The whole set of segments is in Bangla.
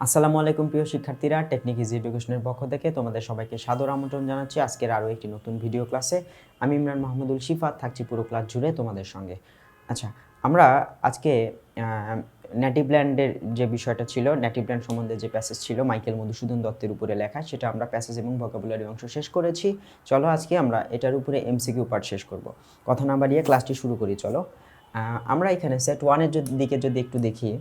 আসসালামু আলাইকুম প্রিয় শিক্ষার্থীরা, টেকনিক ইজি এডুকেশনের পক্ষ থেকে তোমাদের সবাইকে সাদর আমন্ত্রণ জানাচ্ছি আজকের আরও একটি নতুন ভিডিও ক্লাসে। আমি ইমরান মাহমুদুল শিফাত থাকছি পুরো ক্লাস জুড়ে তোমাদের সঙ্গে। আচ্ছা, আমরা আজকে নেটিভ ল্যান্ডের যে বিষয়টা ছিল, নেটিভ ল্যান্ড সম্বন্ধে যে প্যাসেজ ছিল মাইকেল মধুসূদন দত্তের উপরে লেখা, সেটা আমরা প্যাসেজ এবং ভোকাবুলারি অংশ শেষ করেছি। চলো আজকে আমরা এটার উপরে এমসিকিউ পার্ট শেষ করব। কথা না বাড়িয়ে ক্লাসটি শুরু করি। চলো আমরা এখানে সেট ওয়ানের দিকে যদি একটু দেখি,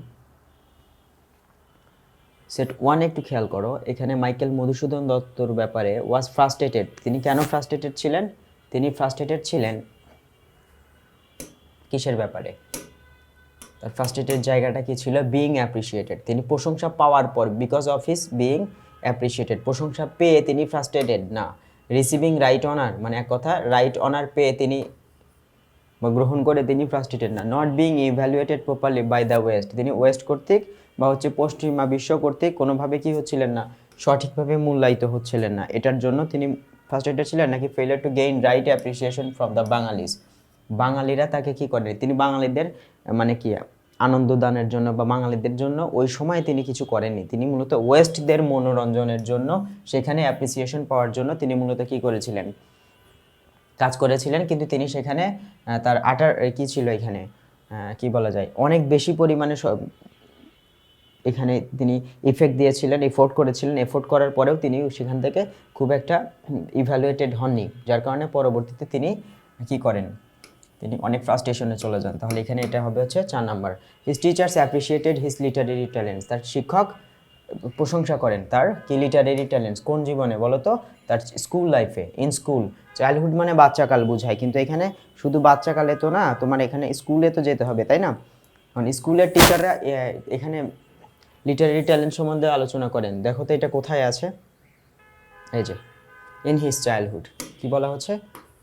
সেট ওয়ান একটু খেয়াল করো। এখানে মাইকেল মধুসূদন দত্তর ব্যাপারে ওয়াজ ফ্রাস্ট্রেটেড। তিনি কেন ফ্রাস্ট্রেটেড ছিলেন? তিনি ফ্রাস্ট্রেটেড ছিলেন কিসের ব্যাপারে? তার ফ্রাস্ট্রেটেড জায়গাটা কি ছিল? Being appreciated. তিনি প্রশংসা পাওয়ার পর, because of his being appreciated, প্রশংসা পেয়ে তিনি ফ্রাস্ট্রেটেড না। রিসিভিং রাইট অনার, মানে এক কথা রাইট অনার পেয়ে তিনি বা গ্রহণ করে তিনি ফ্রাস্ট্রেটেড না। Not being evaluated properly by the west, তিনি ওয়েস্ট কর্তৃক বা পশ্চিমা বিশ্ব কর্তৃক কোনোভাবে কি হচ্ছিলেন না, সঠিকভাবে মূল্যায়িত হচ্ছিলেন না, এটার জন্য তিনি ফ্রাস্ট্রেটেড ছিলেন। নাকি failure to gain right appreciation from the বাঙালিজ, বাঙালিরা তাকে কি করেন, তিনি বাঙালিদের মানে কি আনন্দ দানের জন্য বা বাঙালিদের জন্য ওই সময় তিনি কিছু করেননি। তিনি মূলত ওয়েস্টদের মনোরঞ্জনের জন্য, সেখানে অ্যাপ্রিসিয়েশন পাওয়ার জন্য তিনি মূলত কি করেছিলেন, কাজ করেছিলেন। কিন্তু তিনি সেখানে তার আটার কি ছিল, এখানে কি বলা যায়, অনেক বেশি পরিমাণে এখানে তিনি ইফেক্ট দিয়েছিলেন, এফোর্ট করেছিলেন। এফোর্ট করার পরেও তিনি সেখান থেকে খুব একটা ইভ্যালুয়েটেড হননি, যার কারণে পরবর্তীতে তিনি কি করেন, তিনি অনেক ফ্রাস্ট্রেশনে চলে যান। তাহলে এখানে এটা হবে হচ্ছে 4 number. His teachers appreciated his literary talents, তার শিক্ষক প্রশংসা করেন তার কি লিটারেরি ট্যালেন্টস। কোন জীবনে বলো তো? তার স্কুল লাইফে, ইন স্কুল। চাইল্ডহুড মানে বাচ্চাকাল বোঝায়, কিন্তু এখানে শুধু বাচ্চাকালে তো না, তোমার এখানে স্কুলে তো যেতে হবে, তাই না? কারণ স্কুলের টিচাররা এখানে লিটারেরি ট্যালেন্ট সম্বন্ধে আলোচনা করেন। দেখো তো এটা কোথায় আছে, এই যে ইন হিজ চাইল্ডহুড। কি বলা হচ্ছে?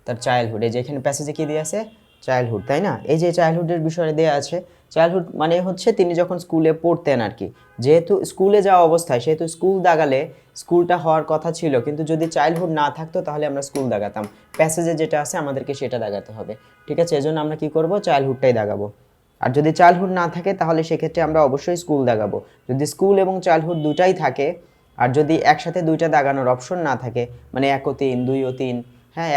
তার চাইল্ডহুড। এই যে এখানে প্যাসেজে কি দিয়ে আছে? চাইল্ডহুড, তাই না? এই যে চাইল্ডহুডের বিষয়ে দেওয়া আছে। চাইল্ডহুড মানে হচ্ছে তিনি যখন স্কুলে পড়তেন আর কি। যেহেতু স্কুলে যাওয়া অবস্থায়, সেহেতু স্কুল দাগালে স্কুলটা হওয়ার কথা ছিল, কিন্তু যদি চাইল্ডহুড না থাকতো তাহলে আমরা স্কুল দাগাতাম। প্যাসেজে যেটা আছে আমাদেরকে সেটা দাগাতে হবে, ঠিক আছে? এজন্য আমরা কি করব, চাইল্ডহুডটাই দাগাবো। আর যদি চাইল্ডহুড না থাকে তাহলে সেক্ষেত্রে আমরা অবশ্যই স্কুল দাগাবো। যদি স্কুল এবং চাইল্ডহুড দুটাই থাকে, আর যদি একসাথে দুইটা দাগানোর অপশন না থাকে, মানে 1 ও 3, 2 ও 3, হ্যাঁ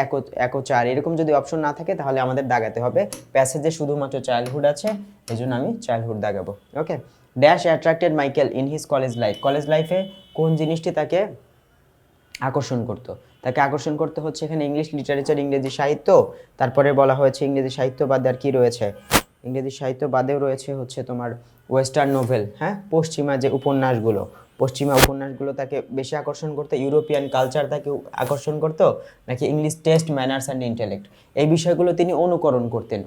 1 ও 4, এরকম যদি অপশন না থাকে তাহলে আমাদের দাগাতে হবে। প্যাসেজে শুধুমাত্র চাইল্ডহুড আছে, এই জন্য আমি চাইল্ডহুড দাগাবো। Okay. Dash attracted Michael in his college life, college লাইফে কোন জিনিসটি তাকে আকর্ষণ করতো? তাকে আকর্ষণ করতে হচ্ছে এখানে ইংলিশ লিটারেচার, ইংরেজি সাহিত্য। তারপরে বলা হয়েছে ইংরেজি সাহিত্য বাদে আর কি রয়েছে, ইংরেজি সাহিত্য বাদেও রয়েছে হচ্ছে তোমার ওয়েস্টার্ন নোভেল, হ্যাঁ পশ্চিমা যে উপন্যাসগুলো, পশ্চিমা উপন্যাসগুলো তাকে বেশি আকর্ষণ করতো। ইউরোপিয়ান কালচার তাকে আকর্ষণ করতো, নাকি English test, manners and intellect, এই বিষয়গুলো তিনি অনুকরণ করতেন।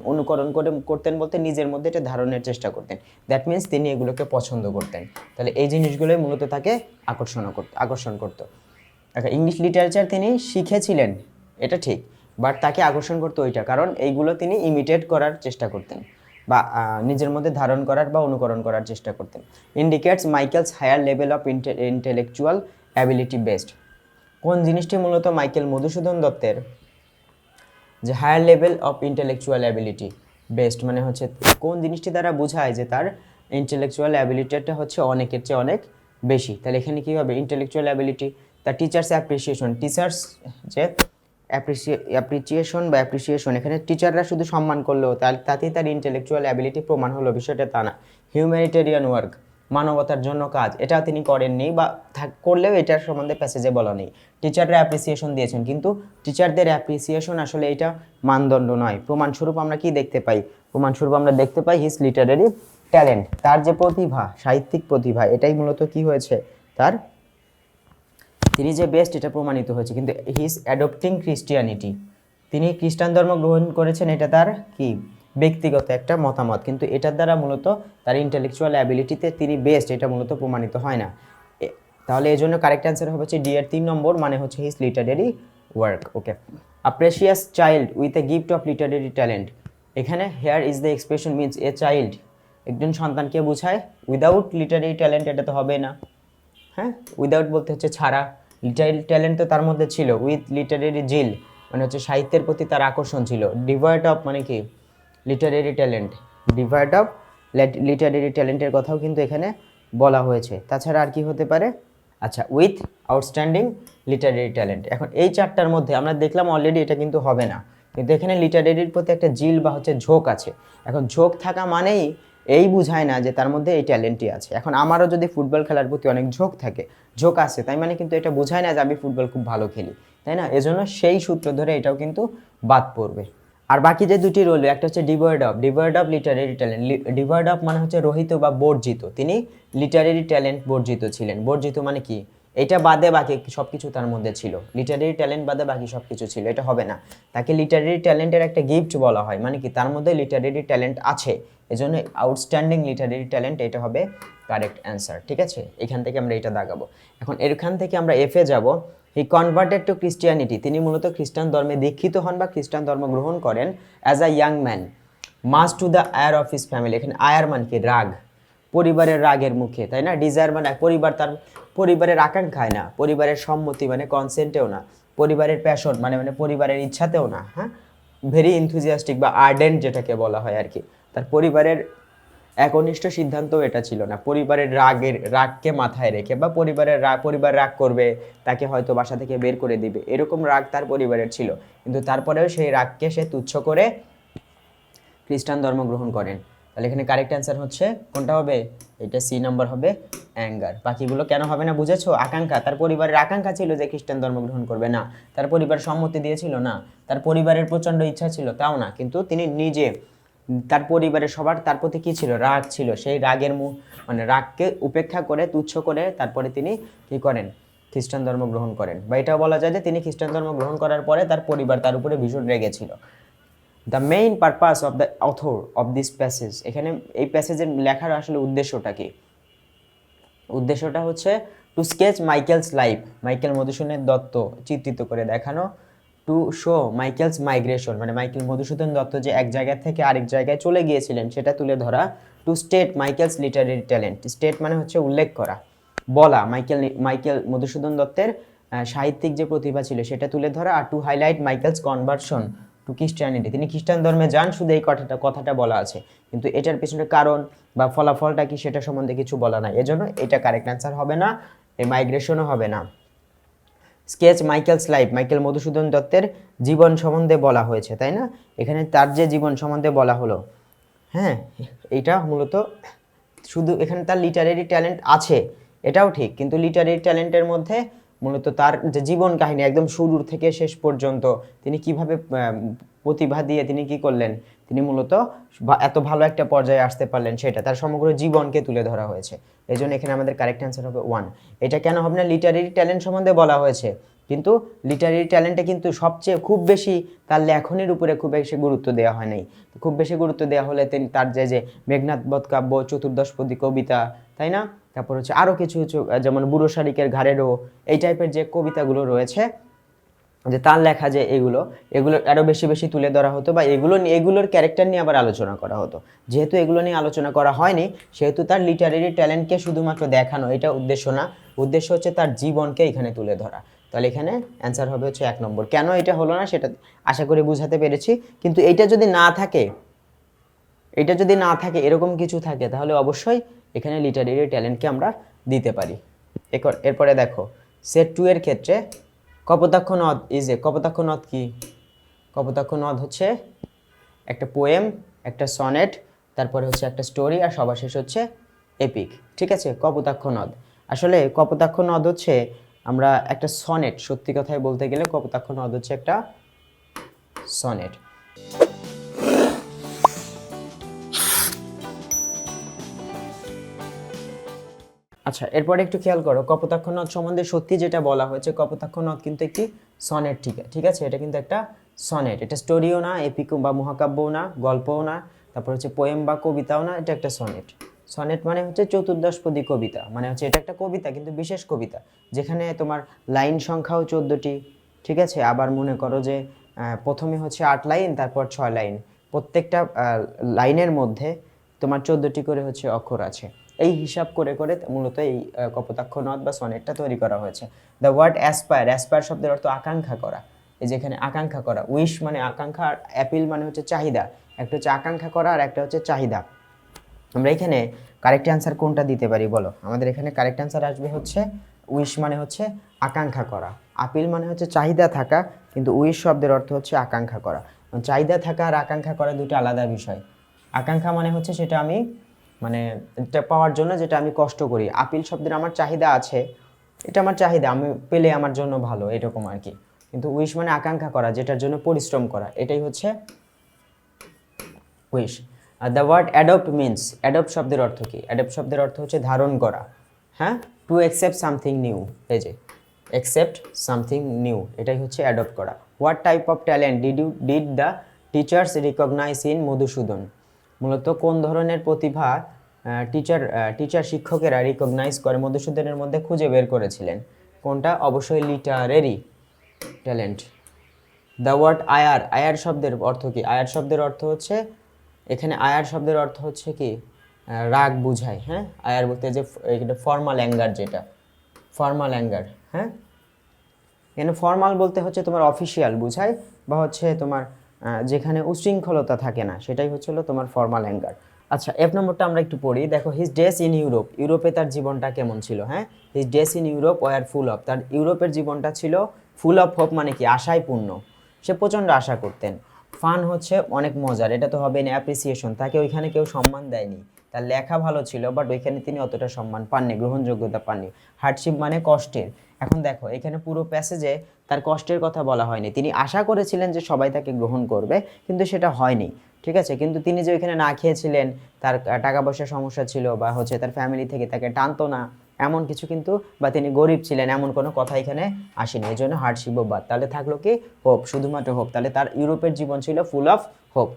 করতেন বলতে নিজের মধ্যে এটা ধারণের চেষ্টা করতেন। দ্যাট মিন্স তিনি এগুলোকে পছন্দ করতেন। তাহলে এই জিনিসগুলোই মূলত তাকে আকর্ষণ করতো। আচ্ছা, ইংলিশ লিটারেচার তিনি শিখেছিলেন, এটা ঠিক, বাট তাকে আকর্ষণ করতো ওইটা, কারণ এইগুলো তিনি ইমিটেট করার চেষ্টা করতেন বা নিজের মধ্যে ধারণ করার বা অনুকরণ করার চেষ্টা করতেন। Indicates Michael's higher level of intellectual ability best, কোন জিনিসটি মূলত মাইকেল মধুসূদন দত্তের যে higher level of intellectual ability best, মানে হচ্ছে কোন জিনিসটি দ্বারা বোঝায় যে তার ইন্টেলেকচুয়াল অ্যাবিলিটিটা হচ্ছে অনেকের চেয়ে অনেক বেশি। তাহলে এখানে কী হবে, intellectual ability. The teachers appreciation, teachers যে অ্যাপ্রিসিয়েশন, এখানে টিচাররা শুধু সম্মান করলেও তাতেই তার ইন্টেলেকচুয়াল অ্যাবিলিটি প্রমাণ হলো, বিষয়টা তা না। হিউম্যানিটেরিয়ান ওয়ার্ক, মানবতার জন্য কাজ, এটা তিনি করেননি বা করলেও এটার সম্বন্ধে প্যাসেজে বলা নেই। টিচাররা অ্যাপ্রিসিয়েশন দিয়েছেন, কিন্তু টিচারদের অ্যাপ্রিসিয়েশন আসলে এটা মানদণ্ড নয়। প্রমাণস্বরূপ আমরা কি দেখতে পাই? প্রমাণস্বরূপ আমরা দেখতে পাই হিজ লিটারেরি ট্যালেন্ট, তার যে প্রতিভা, সাহিত্যিক প্রতিভা, এটাই মূলত কি হয়েছে, তার তিনি যে বেস্ট এটা প্রমাণিত হয়েছে। কিন্তু হিজ অ্যাডপ্টিং খ্রিস্টিয়ানিটি, তিনি খ্রিস্টান ধর্ম গ্রহণ করেছেন, এটা তার কি ব্যক্তিগত একটা মতামত, কিন্তু এটার দ্বারা মূলত তার ইন্টেলেকচুয়াল অ্যাবিলিটিতে তিনি বেস্ট এটা মূলত প্রমাণিত হয় না। তাহলে এই জন্য কারেক্ট অ্যান্সার হচ্ছে ডি এর 3 নম্বর, মানে হচ্ছে his literary work. Okay. A precious child with a gift of literary talent, এখানে here is the expression means a child, একজন সন্তানকে বোঝায়। উইদাউট লিটারেরি ট্যালেন্ট এটা তো হবে না, হ্যাঁ উইদাউট বলতে হচ্ছে ছাড়া, লিটারেরি ট্যালেন্ট তো তার মধ্যে ছিল। উইথ লিটারেরি জিল মানে হচ্ছে সাহিত্যের প্রতি তার আকর্ষণ ছিল। ডিভয়েড অফ মানে কি literary talent, devoid of literary ট্যালেন্টের কথাও কিন্তু এখানে বলা হয়েছে। তাছাড়া আর কি হতে পারে? আচ্ছা, উইথ আউটস্ট্যান্ডিং লিটারেরি ট্যালেন্ট। এখন এই চারটার মধ্যে আমরা দেখলাম অলরেডি এটা কিন্তু হবে না, কিন্তু এখানে লিটারেরির প্রতি একটা জিল বা হচ্ছে ঝোঁক আছে। এখন ঝোঁক থাকা মানেই এই বুঝায় না যে তার মধ্যে এই ট্যালেন্টই আছে। এখন আমারও যদি ফুটবল খেলার প্রতি অনেক ঝোঁক থাকে, ঝোঁক আছে, তাই মানে কিন্তু এটা বোঝায় না যে আমি ফুটবল খুব ভালো খেলি, তাই না? এজন্য সেই সূত্র ধরে এটাও কিন্তু বাদ পড়বে। আর বাকি যে দুটি রইল, একটা হচ্ছে devoid of literary talent. Devoid of মানে হচ্ছে রহিত বা বর্জিত। তিনি লিটারেরি ট্যালেন্ট বর্জিত ছিলেন। বর্জিত মানে কি? এটা বাদে বাকি সব কিছু তার মধ্যে ছিল, লিটারেরি ট্যালেন্ট বাদে বাকি সব কিছু ছিল, এটা হবে না। তাকে লিটারেরি ট্যালেন্টের একটা গিফট বলা হয়, মানে কি তার মধ্যে লিটারেরি ট্যালেন্ট আছে, এজন্য আউটস্ট্যান্ডিং লিটারেরি ট্যালেন্ট, এটা হবে কারেক্ট অ্যান্সার। ঠিক আছে, এখান থেকে আমরা এটা দাগাবো। এখন এখান থেকে আমরা এফে যাব। হি কনভার্টেড টু ক্রিশ্চিয়ানিটি। তিনি মূলত খ্রিস্টান ধর্মে দীক্ষিত হন বা খ্রিস্টান ধর্ম গ্রহণ করেন as a young man, much to the ire of his family. এখানে আয়ার মানে কি? রাগ, পরিবারের রাগের মুখে, তাই না? ডিজায়ার মানে পরিবার, তার পরিবারের আকাঙ্ক্ষায় না, পরিবারের সম্মতি মানে কনসেন্টেও না, পরিবারের প্যাশন মানে পরিবারের ইচ্ছাতেও না। হ্যাঁ, ভেরি এনথুজিয়াস্টিক বা আর্ডেন্ট যেটাকে বলা হয় আর কি। তার পরিবারের একনিষ্ঠ সিদ্ধান্তও এটা ছিল না, পরিবারের রাগকে মাথায় রেখে, বা পরিবার রাগ করবে, তাকে হয়তো বাসা থেকে বের করে দিবে, এরকম রাগ তার পরিবারের ছিল, কিন্তু তারপরেও সেই রাগকে সে তুচ্ছ করে খ্রিস্টান ধর্ম গ্রহণ করেন। তাহলে এখানে কারেক্ট অ্যান্সার হচ্ছে কোনটা হবে? এটা সি নাম্বার হবে, অ্যাঙ্গার। বাকিগুলো কেন হবে না বুঝেছো? আকাঙ্ক্ষা, তার পরিবারের আকাঙ্ক্ষা ছিল যে খ্রিস্টান ধর্ম গ্রহণ করবে না, তার পরিবার সম্মতি দিয়েছিল না, তার পরিবারের প্রচণ্ড ইচ্ছা ছিল তাও না, কিন্তু তিনি নিজে, তার পরিবারের সবার তার প্রতি কী ছিল? রাগ ছিল। সেই রাগের রাগকে উপেক্ষা করে, তুচ্ছ করে, তারপরে তিনি কী করেন? খ্রিস্টান ধর্ম গ্রহণ করেন। বা এটাও বলা যায় যে তিনি খ্রিস্টান ধর্ম গ্রহণ করার পরে তার পরিবার তার উপরে ভীষণ রেগেছিল। The main purpose of the author of this passage. এখানে এই প্যাসেজের লেখার আসলে উদ্দেশ্যটা কি? উদ্দেশ্যটা হচ্ছে to sketch Michael's life, Michael Madhusudan Dutta চিত্রিত করে দেখানো। টু শো মাইকেলস মাইগ্রেশন, মানে মাইকেল মধুসূদন দত্ত যে এক জায়গা থেকে আরেক জায়গায় চলে গিয়েছিলেন সেটা তুলে ধরা। Two state Michael's literary talent, state মানে হচ্ছে উল্লেখ করা, বলা, মাইকেল মধুসূদন দত্তের সাহিত্যিক যে প্রতিভা ছিল সেটা তুলে ধরা। আর to highlight Michael's conversion to Christianity, তিনি খ্রিস্টান ধর্মে যান, শুধু এই কথাটা বলা আছে, কিন্তু এটার পিছনে কারণ বা ফলাফলটা কি সেটা সম্বন্ধে কিছু বলা নাই, এজন্য এটা কারেক্ট অ্যান্সার হবে না, এই মাইগ্রেশনও হবে না। Sketch Michael's life, Michael Madhusudan দত্তের জীবন সম্বন্ধে বলা হয়েছে, তাই না? এখানে তার যে জীবন সম্বন্ধে বলা হলো, হ্যাঁ, এইটা মূলত শুধু এখানে তার লিটারেরি ট্যালেন্ট আছে এটাও ঠিক, কিন্তু লিটারেরি ট্যালেন্টের মধ্যে মূলত তার যে জীবন কাহিনী একদম শুরুর থেকে শেষ পর্যন্ত তিনি কিভাবে প্রতিভা দিয়ে তিনি কি করলেন, তিনি মূলত এত ভালো একটা পর্যায়ে আসতে পারলেন, সেটা তার সমগ্র জীবনকে তুলে ধরা হয়েছে। এই জন্য এখানে আমাদের কারেক্ট অ্যান্সার হবে 1। এটা কেন হবে না? লিটারেরি ট্যালেন্ট সম্বন্ধে বলা হয়েছে, কিন্তু লিটারেরি ট্যালেন্টে কিন্তু সবচেয়ে খুব বেশি তার লেখনের উপরে খুব বেশি গুরুত্ব দেওয়া হয় নাই। খুব বেশি গুরুত্ব দেওয়া হলে তার যে মেঘনাদ বধ কাব্য, চতুর্দশপদী কবিতা, তাই না? তারপর হচ্ছে আরও কিছু কিছু, যেমন বুড়ো শালিকের ঘাড়েরও, এই টাইপের যে কবিতাগুলো রয়েছে, যে তার লেখা, যে এগুলো আরও বেশি বেশি তুলে ধরা হতো, বা এগুলোর ক্যারেক্টার নিয়ে আবার আলোচনা করা হতো। যেহেতু এগুলো নিয়ে আলোচনা করা হয়নি, সেহেতু তার লিটারেরি ট্যালেন্টকে শুধুমাত্র দেখানো এটা উদ্দেশ্য না, উদ্দেশ্য হচ্ছে তার জীবনকে এখানে তুলে ধরা। তাহলে এখানে অ্যান্সার হবে হচ্ছে 1 নম্বর। কেন এটা হলো না সেটা আশা করি বুঝাতে পেরেছি, কিন্তু এটা যদি না থাকে এরকম কিছু থাকে, তাহলে অবশ্যই এখানে লিটারেরি ট্যালেন্টকে আমরা দিতে পারি। এরপরে দেখো সেট 2 এর ক্ষেত্রে কপোতাক্ষ নদ কপোতাক্ষ নদ কি? কপোতাক্ষ নদ হচ্ছে একটা পোয়েম, একটা সনেট, তারপরে হচ্ছে একটা স্টোরি, আর সবার শেষ হচ্ছে এপিক। ঠিক আছে, কপোতাক্ষ নদ। আসলে কপোতাক্ষ নদ হচ্ছে আমরা একটা সনেট, সত্যি কথাই বলতে গেলে কপোতাক্ষ নদ হচ্ছে একটা সনেট। আচ্ছা, এরপরে একটু খেয়াল করো, কপোতাক্ষ নদ সম্বন্ধে সত্যি যেটা বলা হয়েছে, কপোতাক্ষ নদ কিন্তু একটি সনেট। ঠিক আছে, এটা কিন্তু একটা সনেট, এটা স্টোরিও না, এপিক বা মহাকাব্যও না, গল্পও না, তারপর হচ্ছে পোয়েম বা কবিতাও না, এটা একটা সনেট। সনেট মানে হচ্ছে চতুর্দশপদী কবিতা, মানে হচ্ছে এটা একটা কবিতা, কিন্তু বিশেষ কবিতা, যেখানে তোমার লাইন সংখ্যাও 14টি। ঠিক আছে, আবার মনে করো যে প্রথমে হচ্ছে 8 লাইন, তারপর 6 লাইন, প্রত্যেকটা লাইনের মধ্যে তোমার 14টি করে হচ্ছে অক্ষর আছে। এই হিসাব করে করে মূলত এই কপোতাক্ষ নদ বা সনেটটা তৈরি করা হয়েছে। দ্য ওয়ার্ড অ্যাসপায়ার শব্দের অর্থ আকাঙ্ক্ষা করা। এই যে এখানে আকাঙ্ক্ষা করা, উইশ মানে আকাঙ্ক্ষা, আর অ্যাপিল মানে হচ্ছে চাহিদা। একটা হচ্ছে আকাঙ্ক্ষা করা আর একটা হচ্ছে চাহিদা। আমরা এখানে কারেক্ট অ্যান্সার কোনটা দিতে পারি বলো? আমাদের এখানে কারেক্ট অ্যান্সার আসবে হচ্ছে উইশ মানে হচ্ছে আকাঙ্ক্ষা করা, আপিল মানে হচ্ছে চাহিদা থাকা, কিন্তু উইশ শব্দের অর্থ হচ্ছে আকাঙ্ক্ষা করা। চাহিদা থাকা আর আকাঙ্ক্ষা করা দুটো আলাদা বিষয়। আকাঙ্ক্ষা মানে হচ্ছে সেটা আমি মানে এটা পাওয়ার জন্য যেটা আমি কষ্ট করি। আপিল শব্দের আমার চাহিদা আছে, এটা আমার চাহিদা, আমি পেলে আমার জন্য ভালো, এরকম আর কি। কিন্তু উইশ মানে আকাঙ্ক্ষা করা, যেটার জন্য পরিশ্রম করা, এটাই হচ্ছে wish. The word adopt means, adopt শব্দের অর্থ কি? অ্যাডপ্ট শব্দের অর্থ হচ্ছে ধারণ করা। হ্যাঁ, টু অ্যাকসেপ্ট সামথিং নিউ, এই যে অ্যাকসেপ্ট সামথিং নিউ, এটাই হচ্ছে অ্যাডপ্ট করা। What type of talent did the teachers recognize in Madhusudan? মূলত কোন ধরনের প্রতিভা টিচার শিক্ষকেরা রিকগনাইজ করে মধুসূদনের মধ্যে খুঁজে বের করেছিলেন? কোনটা? অবশ্যই লিটারেরি ট্যালেন্ট। দ্য ওয়ার্ড আয়ার, আয়ার শব্দের অর্থ কি? আয়ার শব্দের অর্থ হচ্ছে, এখানে আয়ার শব্দের অর্থ হচ্ছে কি রাগ বুঝায়। হ্যাঁ, আয়ার বলতে যে এটা ফর্মাল অ্যাঙ্গার, যেটা ফর্মাল অ্যাঙ্গার। হ্যাঁ, এখানে ফর্মাল বলতে হচ্ছে তোমার অফিসিয়াল বুঝায়, বা হচ্ছে তোমার যেখানে উশৃঙ্খলতা থাকে না, সেটাই হচ্ছিল তোমার ফর্মাল অ্যাঙ্গার। আচ্ছা, এফ নম্বরটা আমরা একটু পড়ি, দেখো হিজ ডেস ইন ইউরোপ, ইউরোপে তার জীবনটা কেমন ছিল? হ্যাঁ, his days in Europe were full of, তার ইউরোপের জীবনটা ছিল ফুল অফ হোপ, মানে কি আশায় পূর্ণ, সে প্রচণ্ড আশা করতেন। ফান হচ্ছে অনেক মজার, এটা তো হবে না অ্যাপ্রিসিয়েশন, তাকে ওইখানে কেউ সম্মান দেয়নি। তার লেখা ভালো ছিল, বাট ওইখানে তিনি অতটা সম্মান পাননি, গ্রহণযোগ্যতা পাননি। হার্ডশিপ মানে কষ্টের। এখন দেখো এখানে পুরো প্যাসেজে তার কষ্টের কথা বলা হয়নি। তিনি আশা করেছিলেন যে সবাই তাকে গ্রহণ করবে, কিন্তু সেটা হয়নি, ঠিক আছে। কিন্তু তিনি যে ওইখানে না খেয়েছিলেন, তার টাকা পয়সার সমস্যা ছিল, বা হচ্ছে তার ফ্যামিলি থেকে তাকে টানতো না, এমন কিছু কিন্তু, বা তিনি গরিব ছিলেন, এমন কোনো কথা এখানে আসেনি। এই জন্য হার্ডশিপও বাদ। তাহলে থাকলো কি? হোপ, শুধুমাত্র হোপ। তাহলে তার ইউরোপের জীবন ছিল ফুল অফ হোপ,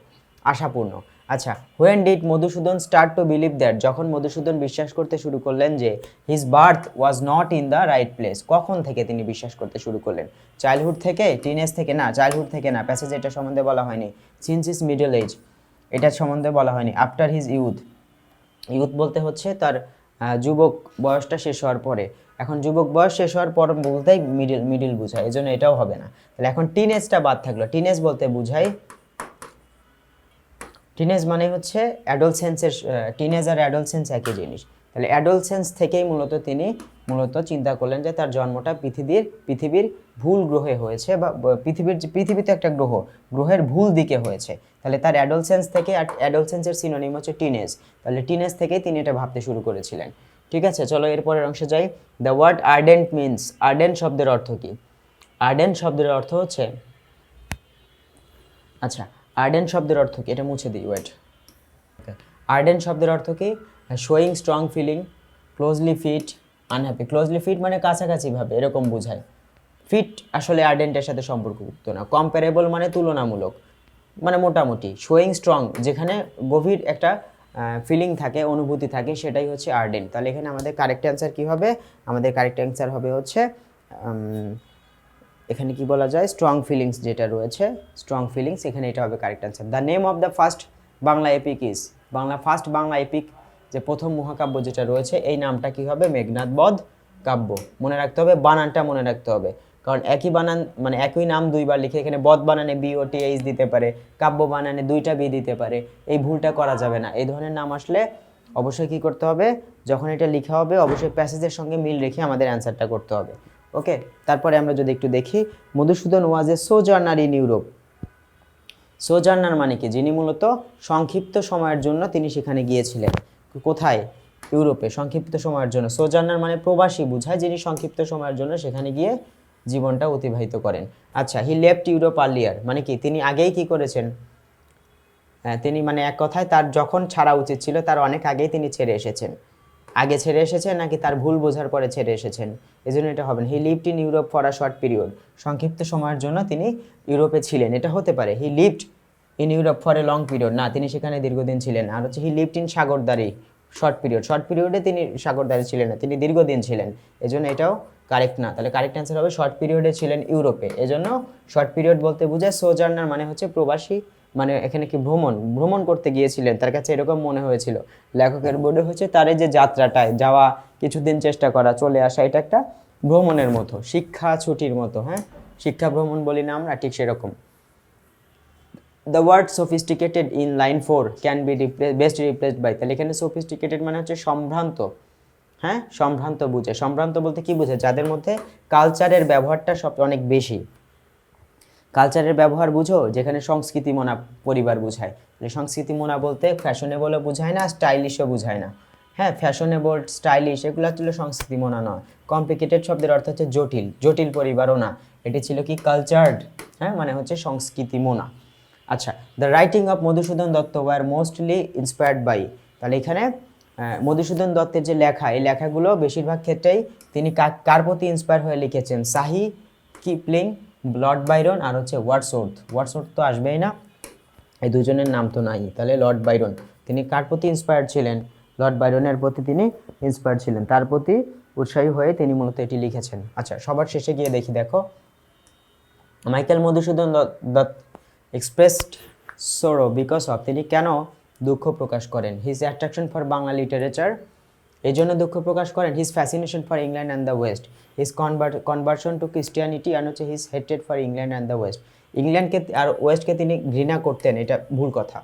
আশাপূর্ণ। আচ্ছা, when did Madhusudan start to believe that, যখন মধুসূদন বিশ্বাস করতে শুরু করলেন যে his birth was not in the right place, কখন থেকে তিনি বিশ্বাস করতে শুরু করলেন? চাইল্ডহুড থেকে, টিনেজ থেকে? না, চাইল্ডহুড থেকে না, প্যাসেজ এটা সম্বন্ধে বলা হয়নি। সিন্স হিজ মিডল এজ, এটার সম্বন্ধে বলা হয়নি। আফটার হিজ ইউথ, ইউথ বলতে হচ্ছে তার যুবক বয়সটা শেষ হওয়ার পরে। এখন যুবক বয়স শেষ হওয়ার পর বলতেই মিডিল বোঝায়, এই জন্য এটাও হবে না। তাহলে এখন টিনেজটা বাদ থাকলো। টিনেজ বলতে বুঝাই, টিনেজ মানে হচ্ছে অ্যাডোলসেন্সের, টিনেজ আর অ্যাডোলসেন্স একই জিনিস। তাহলে অ্যাডোলসেন্স থেকেই মূলত তিনি চিন্তা করলেন যে তার জন্মটা পৃথিবীর ভুল গ্রহে হয়েছে, বা পৃথিবী তো একটা গ্রহ, গ্রহের ভুল দিকে হয়েছে। তাহলে তার অ্যাডোলসেন্স থেকে, আর অ্যাডোলসেন্সের সিনোনিম হচ্ছে টিনেজ, তাহলে টিনেজ থেকেই তিনি এটা ভাবতে শুরু করেছিলেন। ঠিক আছে, চলো এরপরের অংশে যাই। The word ardent means, ardent শব্দের অর্থ কি? আর্ডেন্ট শব্দের অর্থ হচ্ছে, আচ্ছা, আর্ডেন্ট শব্দের অর্থ কি? এটা মুছে দিই, ওয়েট। আর্ডেন্ট শব্দের অর্থ কি? Showing strong feeling, closely fit, unhappy. Closely fit মানে কাছাকাছি ভাবে, এরকম বোঝায়। ফিট আসলে আর্ডেন্টের সাথে সম্পর্কযুক্ত না। কম্পারেবল মানে তুলনামূলক, মানে মোটামুটি। শোয়িং স্ট্রং, যেখানে গভীর একটা ফিলিং থাকে, অনুভূতি থাকে, সেটাই হচ্ছে আর্ডেন্ট। তাহলে এখানে আমাদের কারেক্ট অ্যান্সার কী হবে? আমাদের কারেক্ট অ্যান্সার হবে হচ্ছে এখানে কি বলা যায়, স্ট্রং ফিলিংস যেটা রয়েছে, স্ট্রং ফিলিংস, এখানে এটা হবে correct answer. The name of the first Bangla epic is, first Bangla epic, যে প্রথম মহাকাব্য যেটা রয়েছে, এই নামটা কি হবে? মেঘনাদ বধ কাব্য। মনে রাখতে হবে, বানানটা মনে রাখতে হবে, কারণ একই বানান মানে একই নাম দুইবার লিখে, এখানে বধ বানানে BOTH দিতে পারে, কাব্য বানানে দুইটা বি দিতে পারে, এই ভুলটা করা যাবে না। এই ধরনের নাম আসলে অবশ্যই কি করতে হবে, যখন এটা লেখা হবে অবশ্যই প্যাসেজের সঙ্গে মিল রেখে আমাদের অ্যান্সারটা করতে হবে। ওকে, তারপরে আমরা যদি একটু দেখি, মধুসূদন ওয়াজ এ সোজার্নার ইন ইউরোপ। সোজার্নার মানে কি? যিনি মূলত সংক্ষিপ্ত সময়ের জন্য তিনি সেখানে গিয়েছিলেন। কোথায়? ইউরোপে, সংক্ষিপ্ত সময়ের জন্য। সোজার্নার মানে প্রবাসী বোঝায়, যিনি সংক্ষিপ্ত সময়ের জন্য সেখানে গিয়ে জীবনটা অতিবাহিত করেন। আচ্ছা, হি লেফট ইউরোপ আর্লিয়ার মানে কি? তিনি আগেই কি করেছেন? তিনি মানে এক কথায় তার যখন ছাড়া উচিত ছিল তার অনেক আগেই তিনি ছেড়ে এসেছেন। আগে ছেড়ে এসেছেন নাকি তার ভুল বোঝার পরে ছেড়ে এসেছেন? এই জন্য এটা হবে না। He lived in Europe for a short period, সংক্ষিপ্ত সময়ের জন্য তিনি ইউরোপে ছিলেন, এটা হতে পারে। He lived in Europe for a long period, না, তিনি সেখানে দীর্ঘদিন ছিলেন। আর হচ্ছে he lived in Sagardari, short পিরিয়ডে তিনি সাগরদারি ছিলেন না, তিনি দীর্ঘদিন ছিলেন, এজন্য এটাও কারেক্ট না। তাহলে কারেক্ট অ্যান্সার হবে শর্ট পিরিয়ডে ছিলেন ইউরোপে, এজন্য শর্ট পিরিয়ড বলতে বোঝায় সোজার্নার মানে হচ্ছে প্রবাসী, মানে এখানে কি ভ্রমণ করতে গিয়েছিলেন, তার কাছে এরকম মনে হয়েছিল। লেখকের বোর্ডে হচ্ছে তার এই যে যাত্রাটায় যাওয়া, কিছুদিন চেষ্টা করা, চলে আসা, এটা একটা ভ্রমণের মতো, শিক্ষা ছুটির মতো। হ্যাঁ, শিক্ষা ভ্রমণ বলি না আমরা, ঠিক সেরকম। The word sophisticated in line 4 can be best replaced by, তাহলে এখানে সফিস্টিকেটেড মানে হচ্ছে সম্ভ্রান্ত, হ্যাঁ সম্ভ্রান্ত বুঝে। সম্ভ্রান্ত বলতে কি বুঝে? যাদের মধ্যে কালচারের ব্যবহারটা সব অনেক বেশি। কালচারের ব্যবহার বুঝো, যেখানে সংস্কৃতি মোনা পরিবার বোঝায়। সংস্কৃতি মোনা বলতে ফ্যাশনেবলও বোঝায় না, স্টাইলিশও বোঝায় না। হ্যাঁ, ফ্যাশনেবল স্টাইলিশ এগুলো ছিল সংস্কৃতি মোনা নয়। কমপ্লিকেটেড শব্দের অর্থ হচ্ছে জটিল, জটিল পরিবারও না। এটি ছিল কি কালচার্ড, হ্যাঁ মানে হচ্ছে সংস্কৃতি মোনা। আচ্ছা, the writing of Madhusudan Dutt were mostly inspired by, তাহলে এখানে মধুসূদন দত্তের যে লেখা, এই লেখাগুলো বেশিরভাগ ক্ষেত্রেই তিনি কার প্রতি ইন্সপায়ার হয়ে লিখেছেন? সাহি, কিপলিং, লর্ড বাইরন আর হচ্ছে ওয়ার্ডসওয়ার্থ। ওয়ার্ডসওয়ার্থ তো আসবেই না, এই দুজনের নাম তো নাই। তাহলে লর্ড বাইরন, তিনি কার প্রতি ইন্সপায়ার্ড ছিলেন? লর্ড বাইরনের প্রতি তিনি ইন্সপায়ার্ড ছিলেন, তার প্রতি উৎসাহী হয়ে তিনি মূলত এটি লিখেছেন। আচ্ছা, সবার শেষে গিয়ে দেখি, দেখো Michael Madhusudan Dutta expressed sorrow because of, তিনি কেন দুঃখ প্রকাশ করেন? His attraction for Bangla literature, এই জন্য দুঃখ প্রকাশ করেন। His fascination for England and the west, his conversion to Christianity and হচ্ছে his hated for England and the west. ইংল্যান্ডকে আর ওয়েস্টকে তিনি ঘৃণা করতেন, এটা ভুল কথা।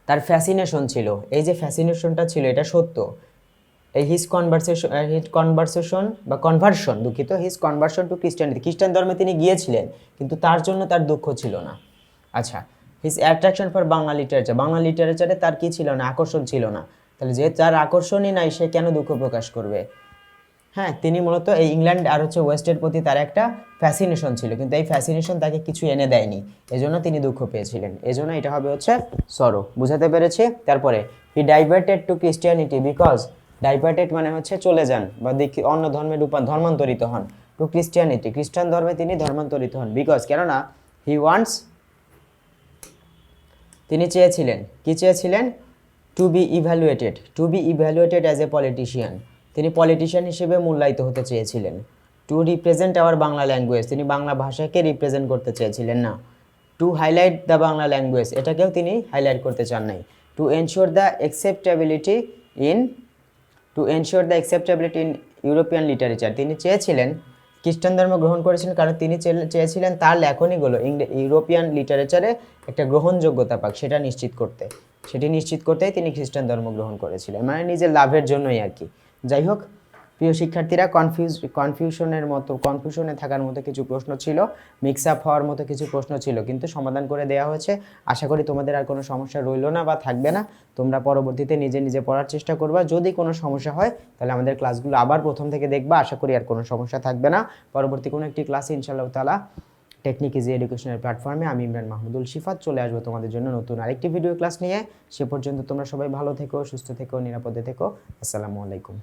তার ফ্যাসিনেশন ছিল, এই যে ফ্যাসিনেশনটা ছিল এটা সত্য। এই হিজ কনভার্সন দুঃখিত, হিজ কনভার্সন টু ক্রিস্টিয়ানিটি, খ্রিস্টান ধর্মে তিনি গিয়েছিলেন, কিন্তু তার জন্য তার দুঃখ ছিল না। আচ্ছা, his attraction for Bangla literature, বাংলা লিটারেচারে তার কি ছিল না? আকর্ষণ ছিল না। তাহলে যে যার আকর্ষণই নাই সে কেন দুঃখ প্রকাশ করবে? হ্যাঁ, তিনি মূলত এই ইংল্যান্ড আর হচ্ছে ওয়েস্টের প্রতি তার একটা ফ্যাসিনেশন ছিল, কিন্তু এই ফ্যাসিনেশন তাকে কিছু এনে দেয়নি, এজন্য তিনি দুঃখ পেয়েছিলেন। এজন্য এটা হবে হচ্ছে সরো। বুঝাতে পেরেছি? তারপরে হি diverted two Christianity because, diverted মানে হচ্ছে চলে যান বা অন্য ধর্মে ধর্মান্তরিত হন। টু ক্রিস্টিয়ানিটি, খ্রিস্টান ধর্মে তিনি ধর্মান্তরিত হন। বিকজ, কেননা হি ওয়ান্টস, তিনি চেয়েছিলেন, কি চেয়েছিলেন? To be evaluated as a politician, তিনি পলিটিশিয়ান হিসেবে মূল্যায়িত হতে চেয়েছিলেন। To represent our Bangla language, তিনি বাংলা ভাষাকে রিপ্রেজেন্ট করতে চেয়েছিলেন না। To highlight the Bangla language, এটাকেও তিনি হাইলাইট করতে চান নাই। To ensure the acceptability in European literature, তিনি চেয়েছিলেন, খ্রিস্টান ধর্ম গ্রহণ করেছিলেন কারণ তিনি চেয়েছিলেন তার লেখনীগুলো ইউরোপিয়ান লিটারেচারে একটা গ্রহণযোগ্যতা পাক, সেটি নিশ্চিত করতেই তিনি খ্রিস্টান ধর্ম গ্রহণ করেছিলেন, মানে নিজের লাভের জন্যই আর কি। যাই হোক, প্রিয় শিক্ষার্থীরা, কনফিউশনে থাকার মতো কিছু প্রশ্ন ছিল, মিক্স আপ হওয়ার মতো কিছু প্রশ্ন ছিল, কিন্তু সমাধান করে দেওয়া হয়েছে। আশা করি তোমাদের আর কোনো সমস্যা রইল না বা থাকবে না। তোমরা পরবর্তীতে নিজে নিজে পড়ার চেষ্টা করবা। যদি কোনো সমস্যা হয় তাহলে আমাদের ক্লাসগুলো আবার প্রথম থেকে দেখবা। আশা করি আর কোনো সমস্যা থাকবে না। পরবর্তী কোনো একটি ক্লাসে ইনশাআল্লাহ তাআলা টেকনিক ইজি এডুকেশনের প্ল্যাটফর্মে আমি ইমরান মাহমুদুল শিফাত চলে আসবো তোমাদের জন্য নতুন আরেকটি ভিডিও ক্লাস নিয়ে। সে পর্যন্ত তোমরা সবাই ভালো থেকো, সুস্থ থেকো, নিরাপদে থেকো। আসসালামু আলাইকুম।